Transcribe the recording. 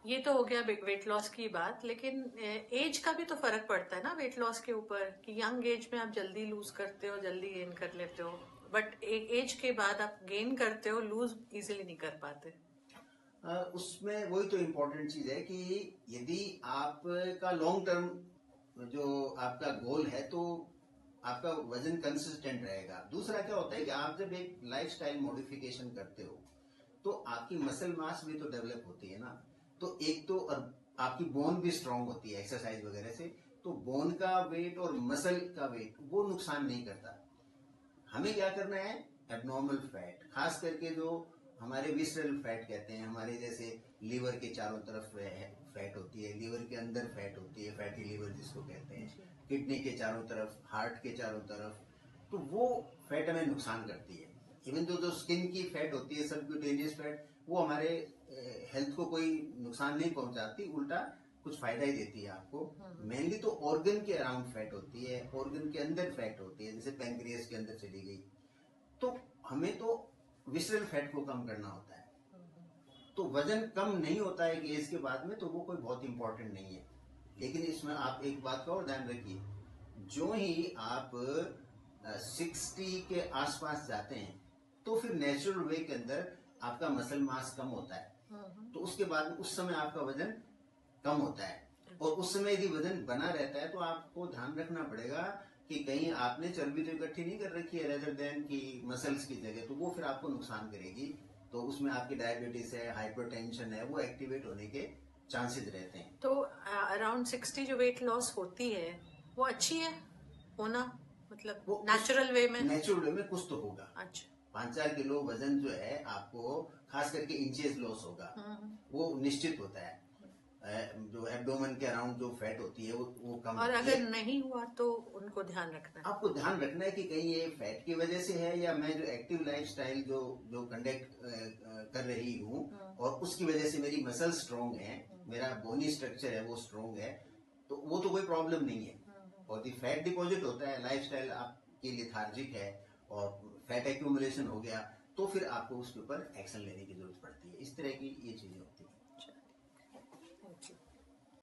ये तो हो गया वेट लॉस की बात, लेकिन एज का भी तो फर्क पड़ता है ना वेट लॉस के ऊपर, कि यंग एज में आप जल्दी लूज करते हो, जल्दी गेन कर लेते हो, बट एक एज के बाद आप गेन करते हो, लूज इजीली नहीं कर पाते। उसमें वही तो इम्पोर्टेंट चीज है कि यदि आपका लॉन्ग टर्म जो आपका गोल है तो आपका वजन कंसिस्टेंट रहेगा। दूसरा क्या होता है कि आप जब एक लाइफस्टाइल मॉडिफिकेशन करते हो तो आपकी मसल मास भी तो डेवलप होती है ना। तो एक तो और आपकी बोन भी स्ट्रांग होती है एक्सरसाइज वगैरह से। तो बोन का वेट और मसल का वेट वो नुकसान नहीं करता। हमें क्या करना है, एबनॉर्मल फैट, खास करके जो हमारे विसरल फैट कहते हैं, हमारे जैसे लीवर के चारों तरफ फैट होती है, लीवर के अंदर फैट होती है, फैटी लीवर जिसको कहते हैं, किडनी के चारों तरफ, हार्ट के चारों तरफ, तो वो फैट हमें नुकसान करती है। इवन जो स्किन की फैट होती है, सबक्यूटेनियस फैट, वो हमारे हेल्थ को कोई नुकसान नहीं पहुंचाती, उल्टा कुछ फायदा ही देती है आपको। मेनली तो ऑर्गन के अराउंड फैट होती है, ऑर्गन के अंदर फैट होती है, जैसे पैंक्रियास के अंदर चली गई। तो हमें तो विसरल फैट को कम करना होता है। तो वजन कम नहीं होता है कि एज के बाद में, तो वो कोई बहुत इंपॉर्टेंट नहीं है। लेकिन इसमें आप एक बात का और ध्यान रखिए, जो ही आप 60 के आसपास जाते हैं तो फिर नेचुरल वे के अंदर आपका मसल मास कम होता है। तो उसके बाद उस समय आपका वजन कम होता है। और उस समय यदि वजन बना रहता है तो आपको ध्यान रखना पड़ेगा कि कहीं आपने चर्बी तो इकट्ठी नहीं कर रखी है रेदर देन की मसल्स की जगह, तो वो फिर आपको नुकसान करेगी। तो उसमें आपकी डायबिटीज है, हाइपरटेंशन है, वो एक्टिवेट होने के चांसेस रहते हैं। तो अराउंड 60 जो वेट लॉस होती है वो अच्छी है होना, मतलब वो नेचुरल वे में। नेचुरल वे में कुछ तो होगा। अच्छा। 5-4 किलो वजन जो है आपको, खास करके इंचेस लॉस होगा, वो निश्चित होता है। जो एब्डोमेन के अराउंड जो फैट होती है वो कम और होती अगर है। नहीं हुआ तो उनको ध्यान रखना है। आपको ध्यान रखना है कि कहीं ये फैट की वजह से है या मैं जो एक्टिव लाइफस्टाइल जो जो कंडक्ट कर रही हूँ और उसकी वजह से मेरी मसल स्ट्रांग है, मेरा बोनी स्ट्रक्चर है वो स्ट्रांग है, तो वो तो कोई प्रॉब्लम नहीं है। और फैट डिपॉजिट होता है, लाइफस्टाइल आपकी लेथार्जिक है और फैट एक्यूमुलेशन हो गया, तो फिर आपको उसके ऊपर एक्शन लेने की जरूरत पड़ती है। इस तरह की ये चीजें होती है।